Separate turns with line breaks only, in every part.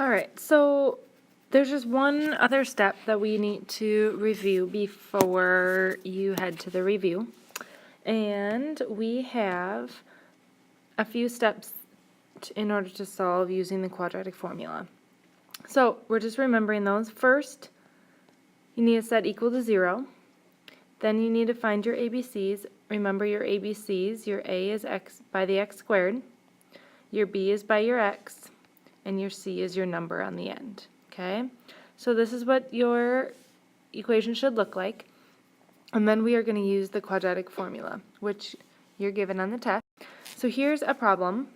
Alright, so there's just one other step that we need to review before you head to the review. And we have a few steps in order to solve using the quadratic formula. So we're just remembering those. First, you need to set equal to 0. Then you need to find your ABCs. Remember your ABCs. Your A is x by the x squared. Your B is by your x. And your C is your number on the end. Okay? So this is what your equation should look like. And then we are going to use the quadratic formula, which you're given on the test. So here's a problem.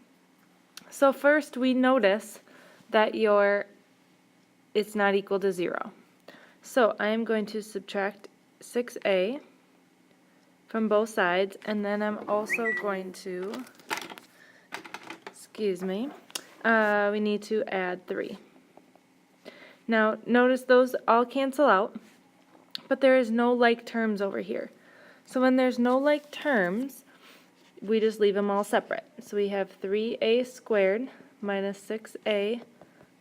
So first we notice that it's not equal to 0. So I am going to subtract 6a from both sides, and then I'm also going to, we need to add 3. Now notice those all cancel out, but there is no like terms over here. So when there's no like terms, we just leave them all separate. So we have 3a squared minus 6a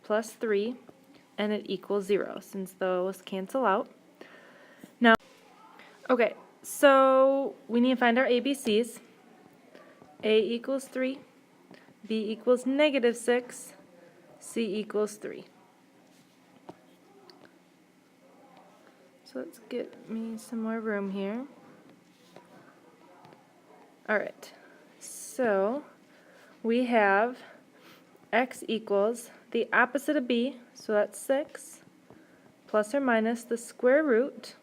plus 3, and it equals 0 since those cancel out. Now, okay, so we need to find our ABCs. A equals 3, B equals negative 6, C equals 3. So let's get me some more room here. Alright, so we have x equals the opposite of b, so that's 6, plus or minus the square root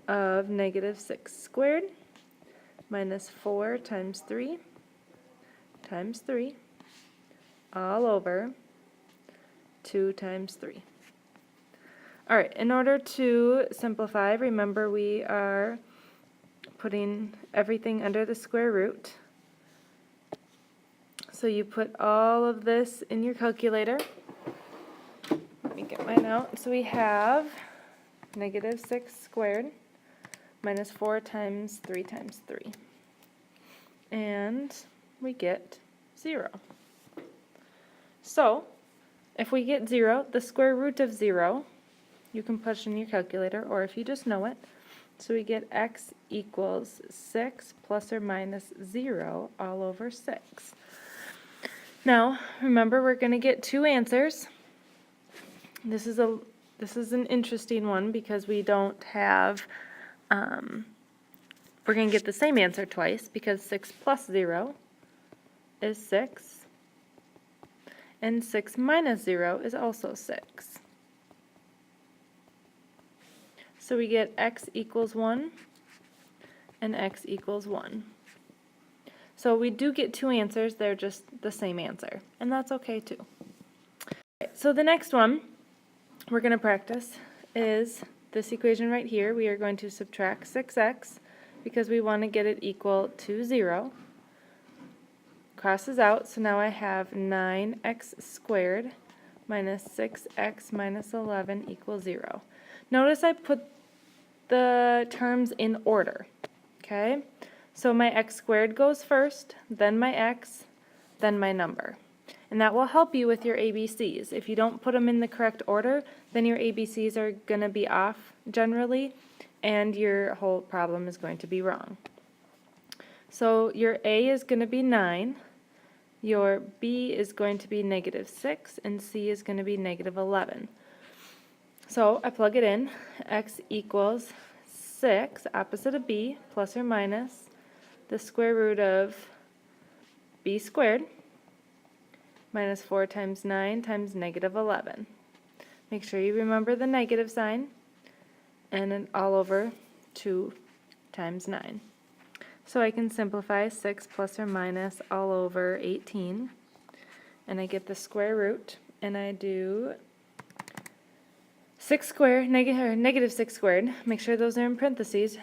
of negative 6 squared minus 4 times 3 times 3 all over 2 times 3. Alright, in order to simplify, remember we are putting everything under the square root. So you put all of this in your calculator. Let me get mine out. So we have negative 6 squared minus 4 times 3 times 3. And we get 0. So if we get 0, the square root of 0, you can put in your calculator, or if you just know it. So we get x equals 6 plus or minus 0 all over 6. Now, remember we're going to get two answers. This is an interesting one because we don't have, we're going to get the same answer twice because 6 plus 0 is 6, and 6 minus 0 is also 6. So we get x equals 1 and x equals 1. So we do get two answers, they're just the same answer, and that's okay too. So the next one we're going to practice is this equation right here. We are going to subtract 6x because we want to get it equal to 0. Crosses out, so now I have 9x squared minus 6x minus 11 equals 0. Notice I put the terms in order, okay? So my x squared goes first, then my x, then my number. And that will help you with your ABCs. If you don't put them in the correct order, then your ABCs are going to be off generally, and your whole problem is going to be wrong. So your A is going to be 9, your B is going to be negative 6, and C is going to be negative 11. So I plug it in. X equals 6, opposite of B, plus or minus the square root of B squared minus 4 times 9 times negative 11. Make sure you remember the negative sign, and then all over 2 times 9. So I can simplify 6 plus or minus all over 18, and I get the square root, and I do 6 squared, negative 6 squared, make sure those are in parentheses,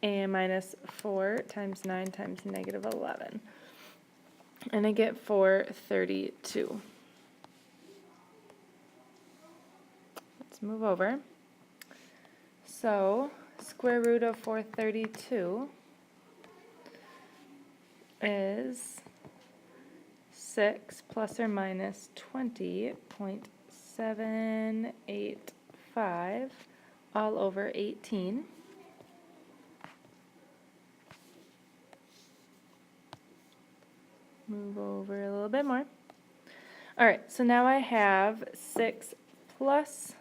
and minus 4 times 9 times negative 11. And I get 432. Let's move over. So, square root of 432 is 6 plus or minus 20.785 all over 18. Move over a little bit more. All right, so now I have 6 plus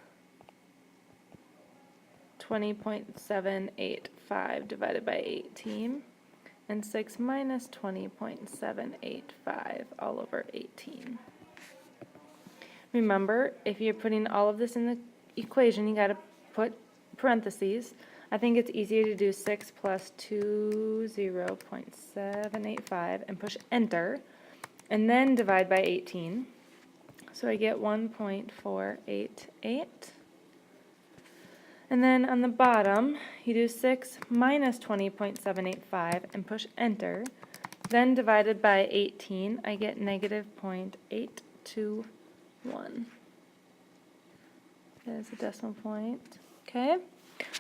20.785 divided by 18, and 6 minus 20.785 all over 18. Remember, if you're putting all of this in the equation, you got to put parentheses. I think it's easier to do 6 plus 20.785 and push enter, and then divide by 18. So I get 1.488. And then on the bottom, you do 6 minus 20.785 and push enter. Then divided by 18, I get negative 0.821. That is a decimal point. Okay?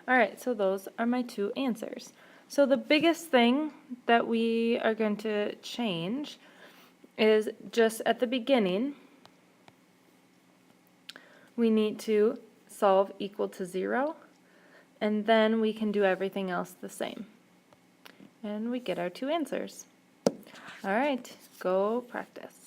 All right, so those are my two answers. So the biggest thing that we are going to change is just at the beginning, we need to solve equal to 0, and then we can do everything else the same. And we get our two answers. All right, go practice.